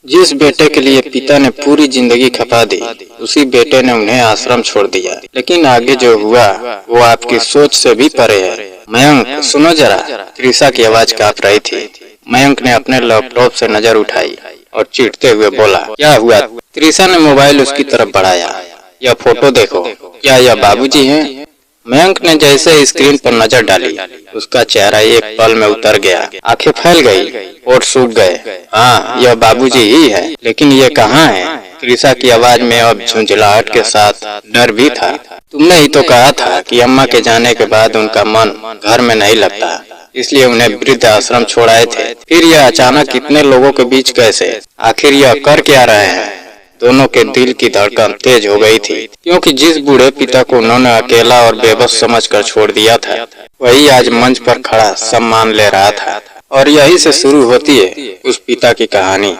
जिस बेटे के लिए पिता ने पूरी जिंदगी खपा दी, उसी बेटे ने उन्हें आश्रम छोड़ दिया। लेकिन आगे जो हुआ वो आपकी सोच से भी परे है। मयंक सुनो जरा। त्रिशा की आवाज कांप रही थी। मयंक ने अपने लैपटॉप से नजर उठाई और चीखते हुए बोला, क्या हुआ? त्रिशा ने मोबाइल उसकी तरफ बढ़ाया। यह फोटो देखो, क्या यह बाबूजी हैं? मयंक ने जैसे स्क्रीन पर नजर डाली, उसका चेहरा एक पल में उतर गया। आंखें फैल गई, होठ सूख गए। हाँ, यह बाबूजी ही है, लेकिन ये कहाँ है? त्रिशा की आवाज में अब झुंझलाहट के साथ डर भी था। तुमने ही तो कहा था कि अम्मा के जाने के बाद उनका मन घर में नहीं लगता, इसलिए उन्हें वृद्ध आश्रम छोड़ आए थे। फिर यह अचानक इतने लोगों के बीच कैसे? आखिर यह कर क्या रहे हैं? दोनों के दिल की धड़कन तेज हो गई थी, क्योंकि जिस बूढ़े पिता को उन्होंने अकेला और बेबस समझकर छोड़ दिया था, वही आज मंच पर खड़ा सम्मान ले रहा था। और यही से शुरू होती है उस पिता की कहानी,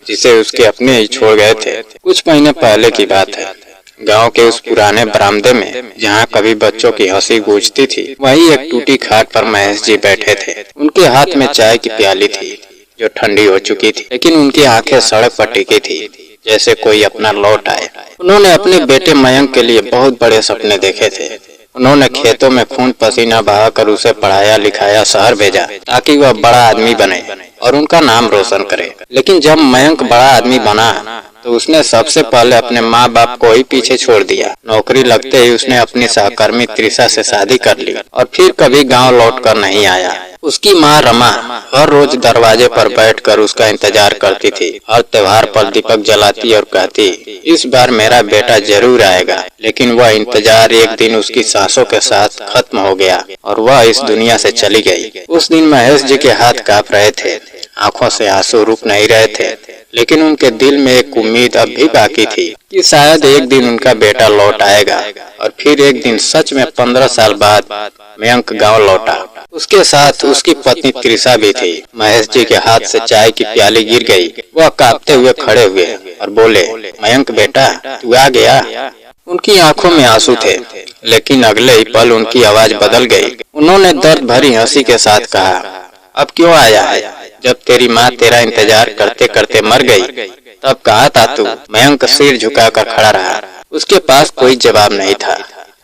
जिसे उसके अपने ही छोड़ गए थे। कुछ महीने पहले की बात है। गांव के उस पुराने बरामदे में, जहां कभी बच्चों की हंसी गूंजती थी, वहीं एक टूटी खाट पर महेश जी बैठे थे। उनके हाथ में चाय की प्याली थी, जो ठंडी हो चुकी थी, लेकिन उनकी आंखें सड़क पर टिकी थी, जैसे कोई अपना लौट आए। उन्होंने अपने बेटे मयंक के लिए बहुत बड़े सपने देखे थे। उन्होंने खेतों में खून पसीना बहाकर उसे पढ़ाया लिखाया, शहर भेजा, ताकि वह बड़ा आदमी बने और उनका नाम रोशन करे। लेकिन जब मयंक बड़ा आदमी बना तो उसने सबसे पहले अपने माँ बाप को ही पीछे छोड़ दिया। नौकरी लगते ही उसने अपनी सहकर्मी त्रिशा से शादी कर ली और फिर कभी गांव लौटकर नहीं आया। उसकी माँ रमा हर रोज दरवाजे पर बैठकर उसका इंतजार करती थी। हर त्योहार पर दीपक जलाती और कहती, इस बार मेरा बेटा जरूर आएगा। लेकिन वह इंतजार एक दिन उसकी सांसों के साथ खत्म हो गया और वह इस दुनिया से चली गई। उस दिन महेश जी के हाथ कांप रहे थे, आंखों से आंसू रुक नहीं रहे थे, लेकिन उनके दिल में एक उम्मीद अब भी बाकी थी कि शायद एक दिन उनका बेटा लौट आएगा। और फिर एक दिन सच में 15 साल बाद मयंक गांव लौटा। उसके साथ उसकी पत्नी त्रिशा भी थी। महेश जी के हाथ से चाय की प्याली गिर गई। वह कांपते हुए खड़े हुए और बोले, मयंक बेटा, तू आ गया? उनकी आंखों में आंसू थे, लेकिन अगले ही पल उनकी आवाज बदल गई। उन्होंने दर्द भरी हंसी के साथ कहा, अब क्यों आया है? जब तेरी माँ तेरा इंतजार करते करते मर गई, तब कहा था तू। मयंक सिर झुकाकर खड़ा रहा। उसके पास कोई जवाब नहीं था।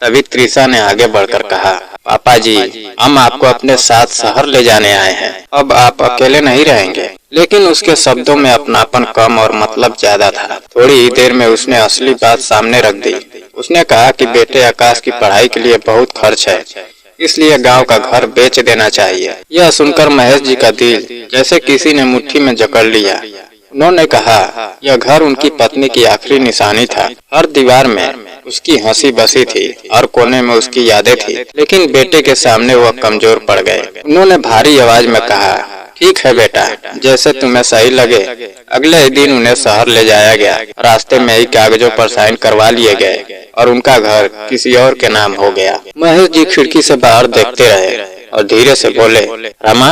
तभी त्रिशा ने आगे बढ़कर कहा, पापा जी, हम आपको अपने साथ शहर ले जाने आए हैं। अब आप अकेले नहीं रहेंगे। लेकिन उसके शब्दों में अपनापन कम और मतलब ज्यादा था। थोड़ी ही देर में उसने असली बात सामने रख दी। उसने कहा कि बेटे आकाश की पढ़ाई के लिए बहुत खर्च है, इसलिए गांव का घर बेच देना चाहिए। यह सुनकर महेश जी का दिल जैसे किसी ने मुट्ठी में जकड़ लिया। उन्होंने कहा, यह घर उनकी पत्नी की आखिरी निशानी था। हर दीवार में उसकी हंसी बसी थी, हर कोने में उसकी यादें थी। लेकिन बेटे के सामने वह कमजोर पड़ गए। उन्होंने भारी आवाज में कहा, ठीक है बेटा, जैसे तुम्हें सही लगे। अगले ही दिन उन्हें शहर ले जाया गया। रास्ते में ही कागजों पर साइन करवा लिए गए और उनका घर किसी और के नाम हो गया। महेश जी खिड़की से बाहर देखते रहे और धीरे से बोले, रमा,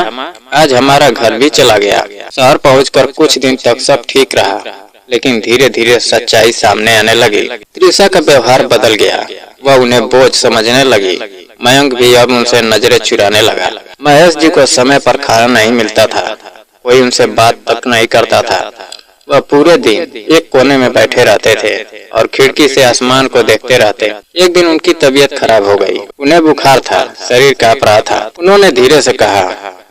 आज हमारा घर भी चला गया। शहर पहुंचकर कुछ दिन तक सब ठीक रहा, लेकिन धीरे धीरे सच्चाई सामने आने लगी। त्रिशा का व्यवहार बदल गया। वह उन्हें बोझ समझने लगी। मयंक भी अब उनसे नजरें चुराने लगा। महेश जी को समय पर खाना नहीं मिलता था, कोई उनसे बात तक नहीं करता था। वह पूरे दिन एक कोने में बैठे रहते थे और खिड़की से आसमान को देखते रहते। एक दिन उनकी तबीयत खराब हो गई। उन्हें बुखार था, शरीर कांप रहा था। उन्होंने धीरे से कहा,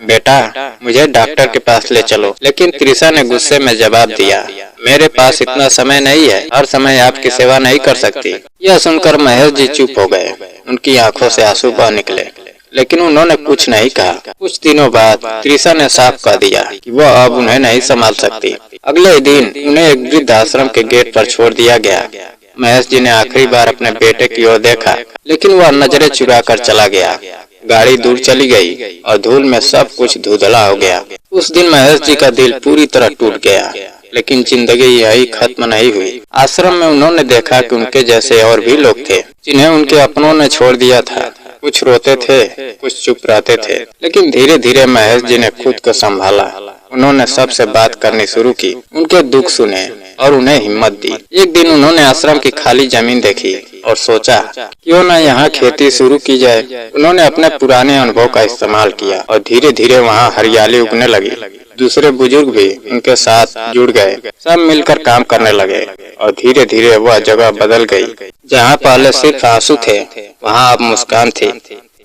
बेटा, मुझे डॉक्टर के पास ले चलो। लेकिन त्रिशा ने गुस्से में जवाब दिया, मेरे पास इतना समय नहीं है, हर समय आपकी सेवा नहीं कर सकती। यह सुनकर महेश जी चुप हो गए। उनकी आंखों से आंसू बह निकले, लेकिन उन्होंने कुछ नहीं कहा। कुछ दिनों बाद त्रिशा ने साफ कह दिया कि वह अब उन्हें नहीं संभाल सकती। अगले दिन उन्हें एक वृद्ध आश्रम के गेट पर छोड़ दिया गया। महेश जी ने आखिरी बार अपने बेटे की ओर देखा, लेकिन वह नजरें चुरा कर चला गया। गाड़ी दूर चली गई और धूल में सब कुछ धुंधला हो गया। उस दिन महेश जी का दिल पूरी तरह टूट गया। लेकिन जिंदगी यही खत्म नहीं हुई। आश्रम में उन्होंने देखा कि उनके जैसे और भी लोग थे, जिन्हें उनके अपनों ने छोड़ दिया था। कुछ रोते थे, कुछ चुप रहते थे, लेकिन धीरे धीरे महेश जी ने खुद को संभाला। उन्होंने सबसे बात करनी शुरू की, उनके दुख सुने और उन्हें हिम्मत दी। एक दिन उन्होंने आश्रम की खाली जमीन देखी और सोचा क्यों न यहाँ खेती शुरू की जाए। उन्होंने अपने पुराने अनुभव का इस्तेमाल किया और धीरे धीरे वहाँ हरियाली उगने लगी। दूसरे बुजुर्ग भी उनके साथ जुड़ गए। सब मिलकर काम करने लगे और धीरे धीरे वह जगह बदल गई। जहाँ पहले सिर्फ आंसू थे वहाँ अब मुस्कान थी।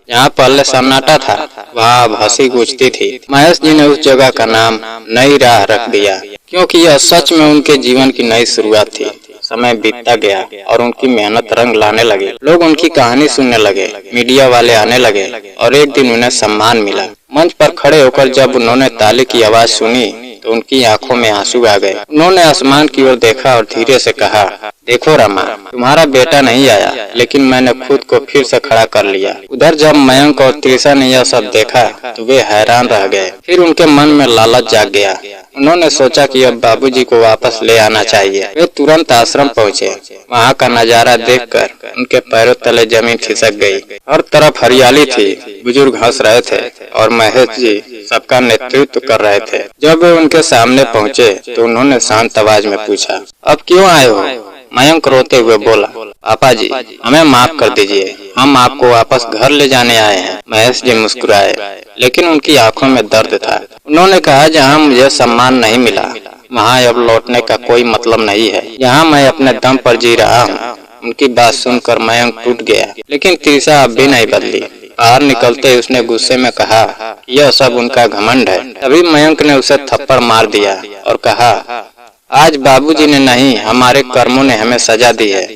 जहाँ पहले सन्नाटा था वहाँ अब हंसी गूंजती थी। महेश जी ने उस जगह का नाम नई राह रख दिया, क्योंकि यह सच में उनके जीवन की नई शुरुआत थी। समय बीतता गया और उनकी मेहनत रंग लाने लगी। लोग उनकी कहानी सुनने लगे, मीडिया वाले आने लगे और एक दिन उन्हें सम्मान मिला। मंच पर खड़े होकर जब उन्होंने ताली की आवाज सुनी तो उनकी आंखों में आंसू आ गए। उन्होंने आसमान की ओर देखा और धीरे से कहा, देखो रमा, तुम्हारा बेटा नहीं आया, लेकिन मैंने खुद को फिर से खड़ा कर लिया। उधर जब मयंक और त्रिशा ने यह सब देखा तो वे हैरान रह गए। फिर उनके मन में लालच जाग गया। उन्होंने सोचा कि अब बाबूजी को वापस ले आना चाहिए। वे तुरंत आश्रम पहुँचे। वहाँ का नजारा देखकर उनके पैरों तले जमीन खिसक गई। हर तरफ हरियाली थी, बुजुर्ग हंस रहे थे और महेश जी सबका नेतृत्व कर रहे थे। जब वे उनके सामने पहुँचे तो उन्होंने शांत आवाज में पूछा, अब क्यों आए हो? मयंक रोते हुए बोला, पापा जी हमें माफ कर दीजिए, हम आपको वापस घर ले जाने आए हैं। महेश जी मुस्कुराए, लेकिन उनकी आंखों में दर्द था। उन्होंने कहा, जहाँ मुझे सम्मान नहीं मिला वहाँ अब लौटने का कोई मतलब नहीं है। यहाँ मैं अपने दम पर जी रहा हूँ। उनकी बात सुनकर मयंक टूट गया, लेकिन त्रिशा अब भी नहीं बदली। बाहर निकलते उसने गुस्से में कहा, यह सब उनका घमंड है। तभी मयंक ने उसे थप्पड़ मार दिया और कहा, आज बाबूजी ने नहीं, हमारे कर्मों ने हमें सजा दी है।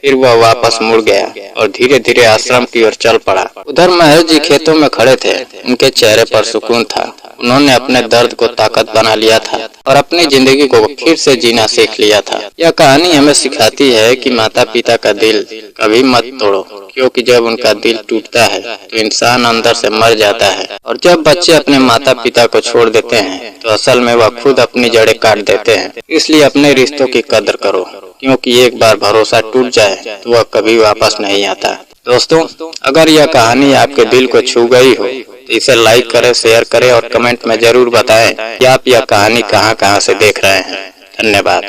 फिर वह वापस मुड़ गया और धीरे धीरे आश्रम की ओर चल पड़ा। उधर महेश जी खेतों में खड़े थे। उनके चेहरे पर सुकून था। उन्होंने अपने दर्द को ताकत बना लिया था और अपनी जिंदगी को फिर से जीना सीख लिया था। यह कहानी हमें सिखाती है कि माता पिता का दिल कभी मत तोड़ो, क्योंकि जब उनका दिल टूटता है तो इंसान अंदर से मर जाता है। और जब बच्चे अपने माता पिता को छोड़ देते हैं तो असल में वह खुद अपनी जड़ें काट देते हैं। इसलिए अपने रिश्तों की कदर करो, क्योंकि एक बार भरोसा टूट जाए तो वह कभी वापस नहीं आता। दोस्तों, अगर यह कहानी आपके दिल को छू गई हो तो इसे लाइक करें, शेयर करें और कमेंट में जरूर बताएं कि आप यह कहानी कहां-कहां से देख रहे हैं। धन्यवाद।